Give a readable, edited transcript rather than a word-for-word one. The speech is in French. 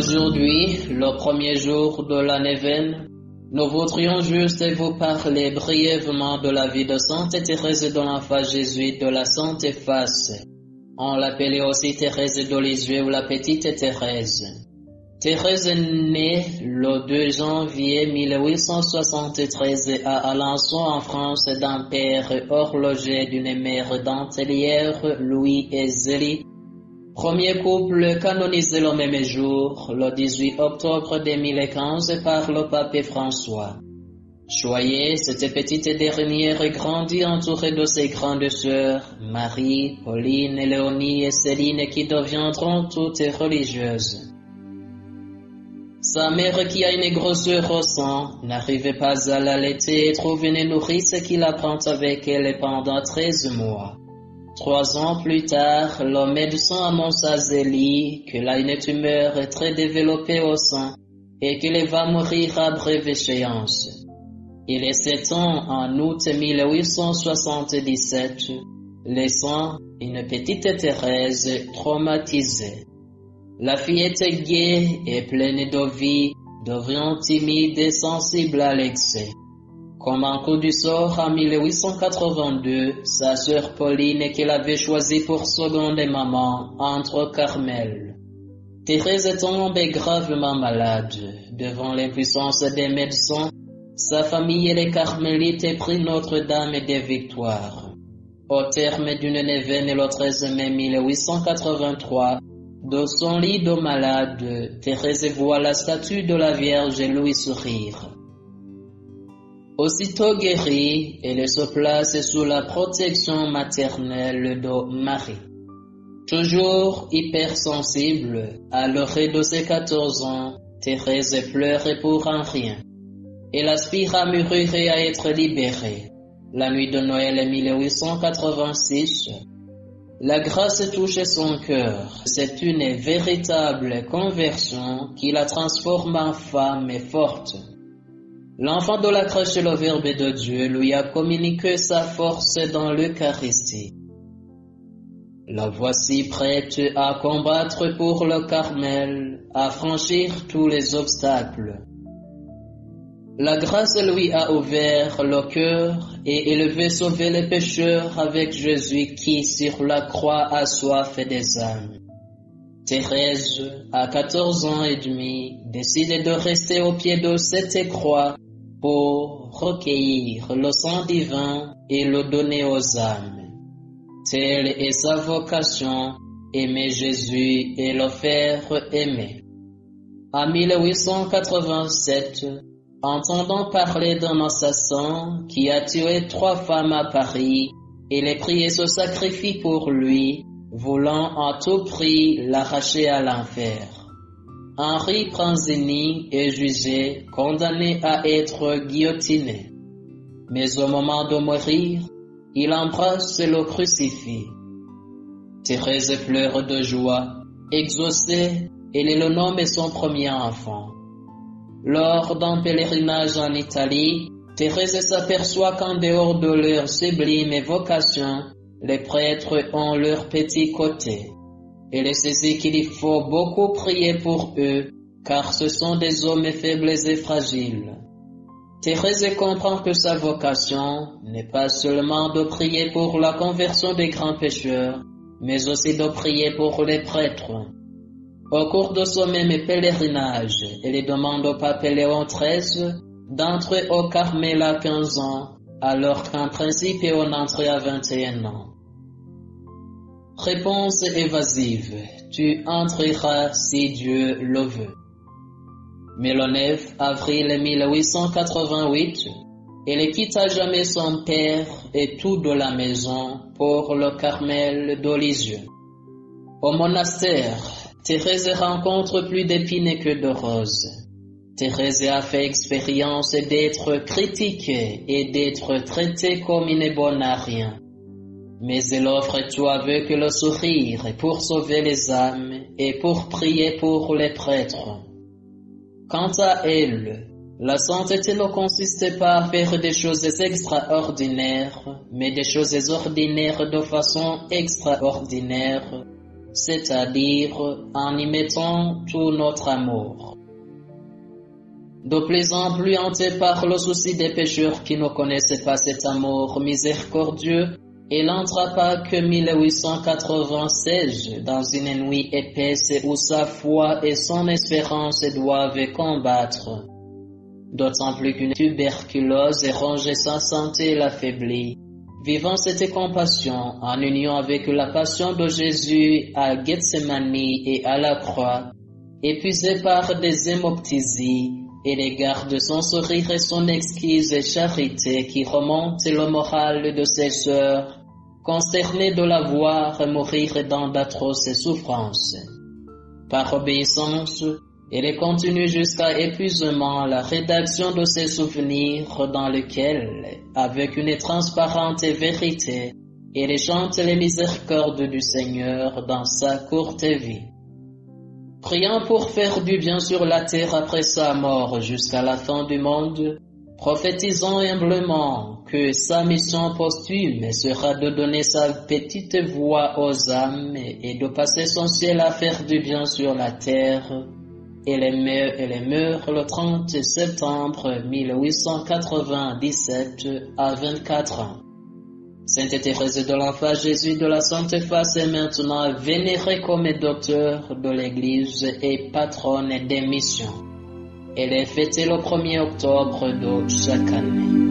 Aujourd'hui, le premier jour de la neuvaine, nous voudrions juste vous parler brièvement de la vie de Sainte Thérèse de l'Enfant Jésus de la Sainte Face. On l'appelait aussi Thérèse de Lisieux ou la Petite Thérèse. Thérèse est née le 2 janvier 1873 à Alençon en France d'un père horloger d'une mère dentelière, Louis et Zélie. Premier couple canonisé le même jour, le 18 octobre 2015 par le pape François. Choyée, cette petite dernière grandit entourée de ses grandes sœurs, Marie, Pauline, Léonie et Céline qui deviendront toutes religieuses. Sa mère, qui a une grosseur au sang, n'arrivait pas à l'allaiter et trouve une nourrice qui la prend avec elle pendant 13 mois. 3 ans plus tard, le médecin annonce à Zélie qu'elle a une tumeur très développée au sein et qu'elle va mourir à brève échéance. Il est 7 ans en août 1877, laissant une petite Thérèse traumatisée. La fille était gaie et pleine de vie, devenant timide et sensible à l'excès. Comme un coup du sort, en 1882, sa sœur Pauline, qu'elle avait choisie pour seconde maman, entre au Carmel. Thérèse tombe gravement malade. Devant l'impuissance des médecins, sa famille et les Carmélites prient Notre-Dame des Victoires. Au terme d'une neuvaine le 13 mai 1883, dans son lit de malade, Thérèse voit la statue de la Vierge lui sourire. Aussitôt guérie, elle se place sous la protection maternelle de Marie. Toujours hypersensible, à l'orée de ses 14 ans, Thérèse pleure pour un rien. Elle aspire à mûrir et à être libérée. La nuit de Noël 1886, la grâce touche son cœur. C'est une véritable conversion qui la transforme en femme forte. L'enfant de la crèche, le Verbe de Dieu, lui a communiqué sa force dans l'Eucharistie. La voici prête à combattre pour le Carmel, à franchir tous les obstacles. La grâce lui a ouvert le cœur et elle veut sauver les pécheurs avec Jésus qui, sur la croix, a soif des âmes. Thérèse, à 14 ans et demi, décide de rester au pied de cette croix pour recueillir le sang divin et le donner aux âmes. Telle est sa vocation, aimer Jésus et le faire aimer. En 1887, entendant parler d'un assassin qui a tué 3 femmes à Paris, il est prié se sacrifie pour lui, voulant à tout prix l'arracher à l'enfer. Henri Pranzini est jugé, condamné à être guillotiné. Mais au moment de mourir, il embrasse le crucifix. Thérèse pleure de joie, exaucée, elle le nomme son premier enfant. Lors d'un pèlerinage en Italie, Thérèse s'aperçoit qu'en dehors de leur sublime vocation, les prêtres ont leur petit côté. Elle saisit qu'il faut beaucoup prier pour eux, car ce sont des hommes faibles et fragiles. Thérèse comprend que sa vocation n'est pas seulement de prier pour la conversion des grands pécheurs, mais aussi de prier pour les prêtres. Au cours de ce même pèlerinage, elle demande au pape Léon XIII d'entrer au Carmel à 15 ans, alors qu'en principe on entre à 21 ans. Réponse évasive, tu entreras si Dieu le veut. Mais le 9 avril 1888, elle quitte à jamais son père et tout de la maison pour le Carmel de Lisieux. Au monastère, Thérèse rencontre plus d'épines que de roses. Thérèse a fait expérience d'être critiquée et d'être traitée comme une bonne à rien. Mais elle offre tout avec le sourire pour sauver les âmes et pour prier pour les prêtres. Quant à elle, la sainteté ne consiste pas à faire des choses extraordinaires, mais des choses ordinaires de façon extraordinaire, c'est-à-dire en y mettant tout notre amour. De plus en plus hanté par le souci des pécheurs qui ne connaissaient pas cet amour miséricordieux, il n'entra pas que 1896 dans une nuit épaisse où sa foi et son espérance doivent combattre. D'autant plus qu'une tuberculose rongeait sa santé et l'affaiblit. Vivant cette compassion en union avec la passion de Jésus à Gethsemane et à la croix, épuisé par des hémoptysies, et les garde son sourire et son exquise charité qui remonte le moral de ses sœurs, consternées de la voir mourir dans d'atroces souffrances. Par obéissance, elle continue jusqu'à épuisement la rédaction de ses souvenirs dans lesquels, avec une transparente vérité, elle chante les miséricordes du Seigneur dans sa courte vie. Priant pour faire du bien sur la terre après sa mort jusqu'à la fin du monde, prophétisant humblement que sa mission posthume sera de donner sa petite voix aux âmes et de passer son ciel à faire du bien sur la terre. Elle est meurt le 30 septembre 1897 à 24 ans. Sainte Thérèse de l'Enfant Jésus de la Sainte Face est maintenant vénérée comme docteur de l'Église et patronne des missions. Elle est fêtée le 1er octobre de chaque année.